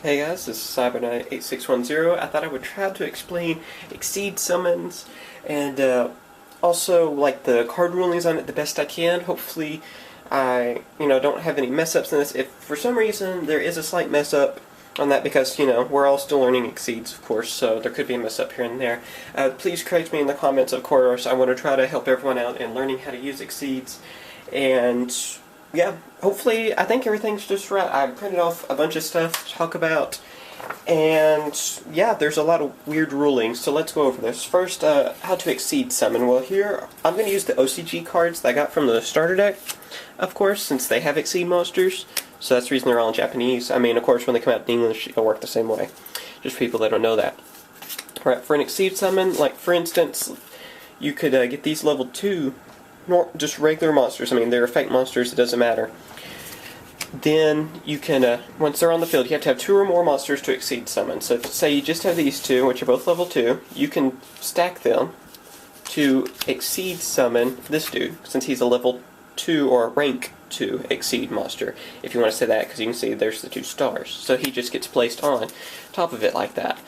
Hey guys, this is CyberKnight 8610. I thought I would try to explain Exceed summons and also like the card rulings on it the best I can. Hopefully I don't have any mess ups in this. If for some reason there is a slight mess up on that, because we're all still learning Exceeds, of course, so there could be a mess up here and there. Please correct me in the comments, of course. I want to try to help everyone out in learning how to use Exceeds. And yeah, hopefully, I think everything's just right. I printed off a bunch of stuff to talk about, and yeah, there's a lot of weird rulings, so let's go over this. First, how to Exceed summon. Well, here, I'm going to use the OCG cards that I got from the starter deck, of course, since they have Exceed monsters, so that's the reason they're all in Japanese. I mean, of course, when they come out in English, it'll work the same way, just for people that don't know that. Alright, for an Exceed summon, like, for instance, you could get these level 2, just regular monsters. I mean, they're effect monsters, it doesn't matter. Then you can, once they're on the field, you have to have 2 or more monsters to Exceed summon. So if, say you just have these 2, which are both level 2, you can stack them to Exceed summon this dude, since he's a level 2 or rank 2 Exceed monster, if you want to say that, because you can see there's the 2 stars. So he just gets placed on top of it like that.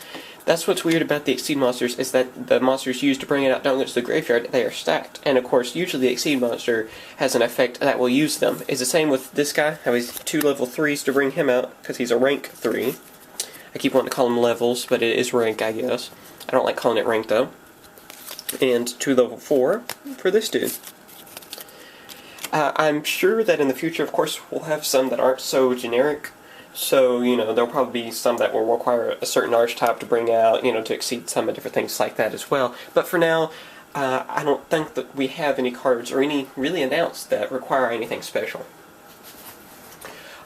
That's what's weird about the Exceed monsters, is that the monsters used to bring it out don't go to the graveyard, they are stacked. And of course, usually the Exceed monster has an effect that will use them. It's the same with this guy, how he's 2 level 3s to bring him out, because he's a rank 3. I keep wanting to call him levels, but it is rank, I guess. I don't like calling it rank, though. And 2 level 4 for this dude. I'm sure that in the future, of course, we'll have some that aren't so generic. So, there'll probably be some that will require a certain archetype to bring out, to Exceed some of different things like that as well. But for now, I don't think that we have any cards, or any really announced, that require anything special.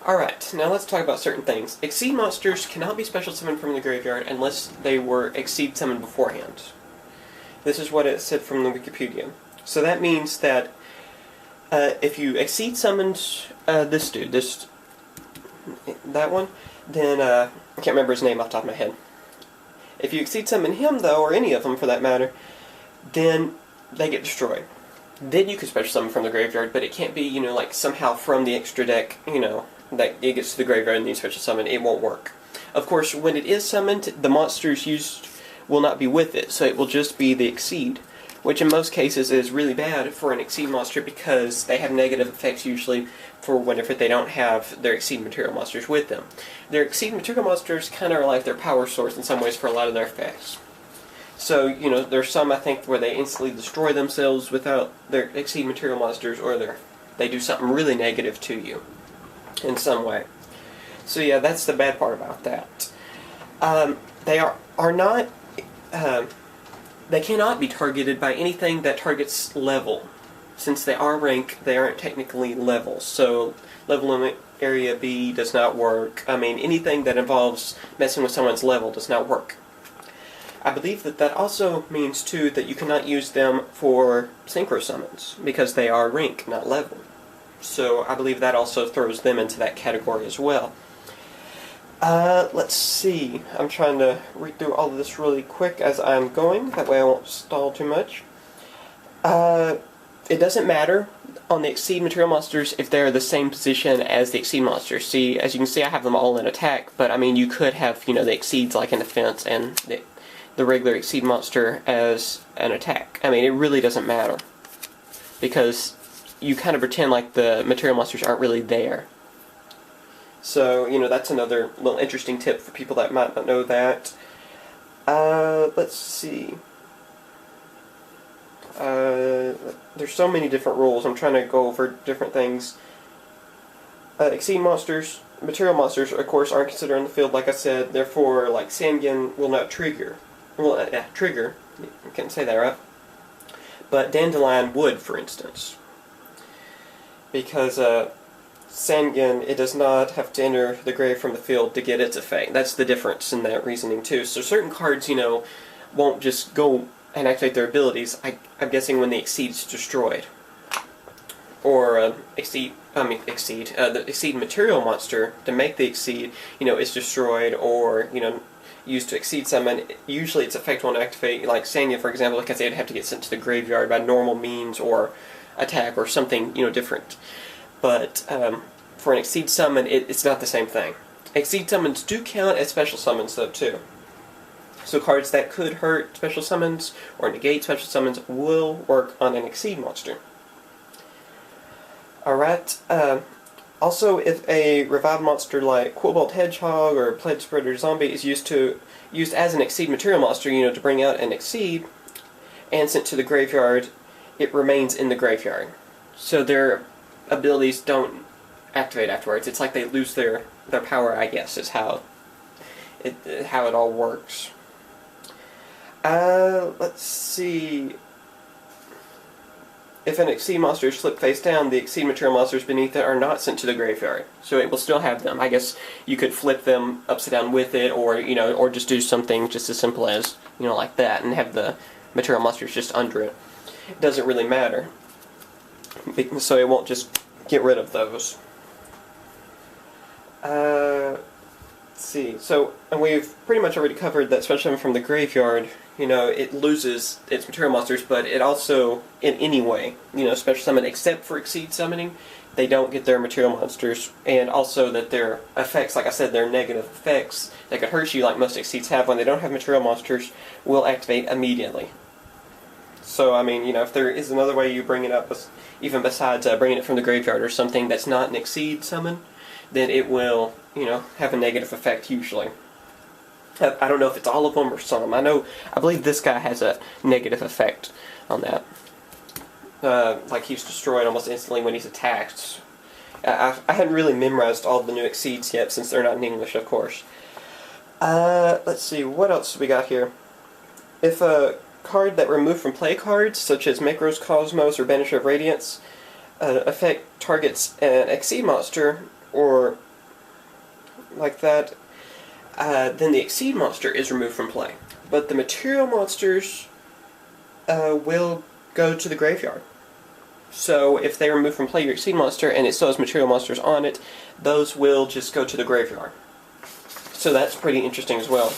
Alright, now let's talk about certain things. Exceed monsters cannot be special summoned from the graveyard unless they were Exceed summoned beforehand. This is what it said from the Wikipedia. So that means that if you Exceed summoned this dude, that one, then, I can't remember his name off the top of my head. If you Exceed summon him, though, or any of them for that matter, then they get destroyed. Then you can special summon from the graveyard, but it can't be, like somehow from the extra deck, that it gets to the graveyard and you special summon. It won't work. Of course, when it is summoned, the monsters used will not be with it, so it will just be the Exceed, which in most cases is really bad for an Exceed monster, because they have negative effects usually for whenever they don't have their Exceed material monsters with them. Their Exceed material monsters kind of are like their power source in some ways for a lot of their effects. So, there's some, I think, where they instantly destroy themselves without their Exceed material monsters, or they do something really negative to you in some way. So yeah, that's the bad part about that. They are not... They cannot be targeted by anything that targets level. Since they are rank, they aren't technically levels. So, level limit area B does not work. I mean, anything that involves messing with someone's level does not work. I believe that also means, too, that you cannot use them for synchro summons, because they are rank, not level. So, I believe that also throws them into that category as well. Let's see. I'm trying to read through all of this really quick as I'm going. That way I won't stall too much. It doesn't matter on the Exceed material monsters if they're the same position as the Exceed monsters. See, as you can see, I have them all in attack, but I mean, you could have, the Exceeds like in defense and the regular Exceed monster as an attack. I mean, it really doesn't matter, because you kind of pretend like the material monsters aren't really there. So, that's another little interesting tip for people that might not know that. Let's see. There's so many different rules. I'm trying to go over different things. Exceed monsters, material monsters, of course, aren't considered on the field, like I said. Therefore, like, Sandgen will not trigger. Well, trigger. I can't say that, right? But Dandelion would, for instance. Because, Sandgen, it does not have to enter the grave from the field to get its effect. That's the difference in that reasoning, too. So certain cards, won't just go and activate their abilities, I'm guessing, when the Exceed's destroyed. Or, the Exceed material monster, to make the Exceed, is destroyed, or, used to Exceed summon. Usually its effect won't activate, like Sanya, for example, because they'd have to get sent to the graveyard by normal means, or attack, or something, different. But for an Exceed summon, it's not the same thing. Exceed summons do count as special summons, though, too. So cards that could hurt special summons or negate special summons will work on an Exceed monster. Alright, also if a revived monster like Quillbolt Hedgehog or Pledge Spreader Zombie is used as an Exceed material monster, to bring out an Exceed, and sent to the graveyard, it remains in the graveyard. So their abilities don't activate afterwards. It's like they lose their power, I guess, is how it all works. Let's see. If an Exceed monster is flipped face down, the Exceed material monsters beneath it are not sent to the graveyard. So it will still have them. I guess you could flip them upside down with it, or or just do something just as simple as, like that, and have the material monsters just under it. It doesn't really matter. So it won't just get rid of those. Let's see. So, and we've pretty much already covered that special summon from the graveyard, it loses its material monsters, but it also, in any way, special summon except for Exceed summoning, they don't get their material monsters, and also that their effects, like I said, their negative effects that could hurt you, like most Exceeds have when they don't have material monsters, will activate immediately. So, I mean, if there is another way you bring it up, even besides bringing it from the graveyard or something that's not an Exceed summon, then it will, have a negative effect usually. I don't know if it's all of them or some. I believe this guy has a negative effect on that. Like he's destroyed almost instantly when he's attacked. I hadn't really memorized all the new Exceeds yet, since they're not in English, of course. Let's see, what else we got here? If a card that removed from play cards, such as Macros Cosmos or Banisher of Radiance, effect targets an Exceed monster, or like that, then the Exceed monster is removed from play. But the material monsters will go to the graveyard. So if they remove from play your Exceed monster and it still has material monsters on it, those will just go to the graveyard. So that's pretty interesting as well.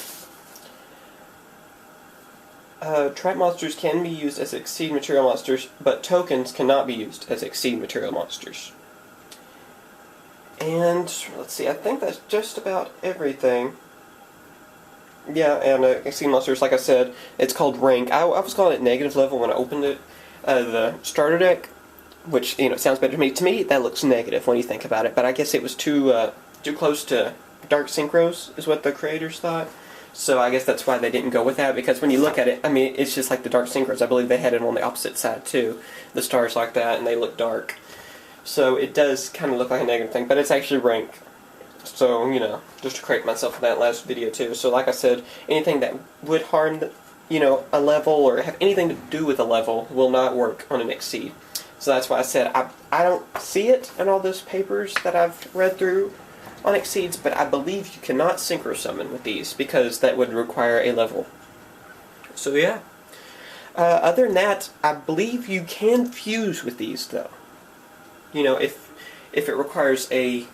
Trap monsters can be used as Exceed material monsters, but tokens cannot be used as Exceed material monsters. And, let's see, I think that's just about everything. Yeah, and Exceed monsters, like I said, it's called rank. I was calling it negative level when I opened it. The starter deck, which, sounds better to me. To me, that looks negative when you think about it, but I guess it was too close to Dark Synchros, is what the creators thought. So I guess that's why they didn't go with that, because when you look at it, I mean, it's just like the Dark Synchros. I believe they had it on the opposite side, too. The stars like that, and they look dark. So it does kind of look like a negative thing, but it's actually rank. So, just to correct myself in that last video, too. So like I said, anything that would harm, a level or have anything to do with a level will not work on an Exceed. So that's why I said I don't see it in all those papers that I've read through on Exceeds, but I believe you cannot Synchro Summon with these, because that would require a level. So yeah. Other than that, I believe you can fuse with these, though. If it requires a,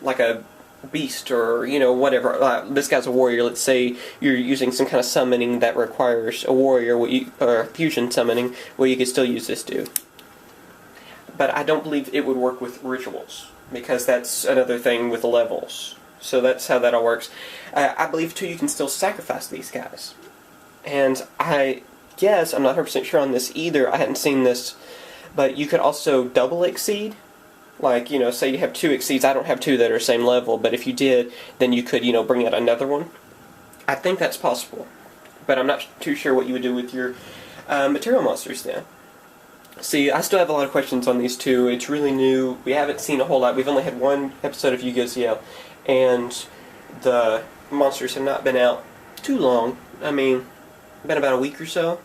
like a beast or, whatever. This guy's a warrior. Let's say you're using some kind of summoning that requires a warrior, or fusion summoning, well, you could still use this dude. But I don't believe it would work with rituals, because that's another thing with the levels. So that's how that all works. I believe, too, you can still sacrifice these guys. And I guess, I'm not 100% sure on this either, I hadn't seen this, but you could also double Exceed. Like, say you have 2 Exceeds. I don't have 2 that are same level, but if you did, then you could, bring out another one. I think that's possible. But I'm not too sure what you would do with your material monsters then. See, I still have a lot of questions on these two. It's really new. We haven't seen a whole lot. We've only had one episode of Yugioh, and the monsters have not been out too long. I mean, been about a week or so.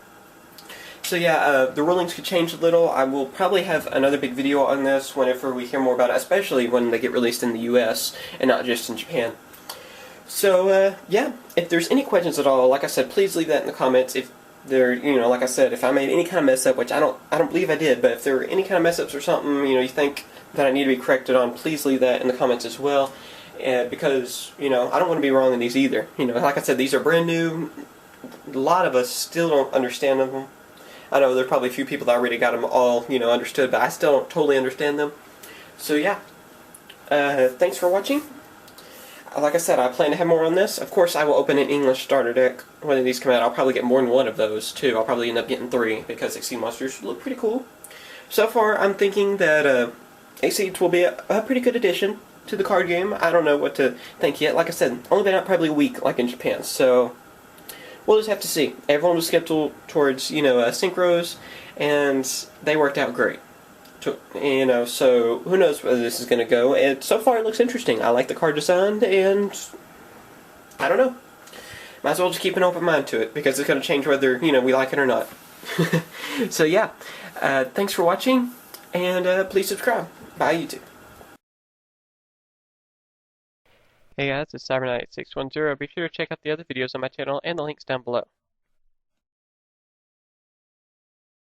So yeah, the rulings could change a little. I will probably have another big video on this whenever we hear more about it, especially when they get released in the US and not just in Japan. So, yeah, if there's any questions at all, like I said, please leave that in the comments. If there, like I said, if I made any kind of mess up, which I don't believe I did, but if there are any kind of mess ups or something, you think that I need to be corrected on, please leave that in the comments as well. Because, I don't want to be wrong in these either. Like I said, these are brand new. A lot of us still don't understand them. I know there are probably a few people that already got them all, understood, but I still don't totally understand them. So yeah, thanks for watching. like I said, I plan to have more on this. Of course, I will open an English starter deck when these come out. I'll probably get more than one of those, too. I'll probably end up getting 3, because Exceed Monsters look pretty cool. So far, I'm thinking that Exceeds will be a pretty good addition to the card game. I don't know what to think yet. Like I said, only been out probably a week, like in Japan, so we'll just have to see. Everyone was skeptical towards, synchros, and they worked out great. So who knows where this is going to go. And so far, it looks interesting. I like the card design, and I don't know. Might as well just keep an open mind to it, because it's going to change whether, we like it or not. So yeah, thanks for watching, and please subscribe. Bye, YouTube. Hey guys, it's CyberKnight 610. Be sure to check out the other videos on my channel and the links down below.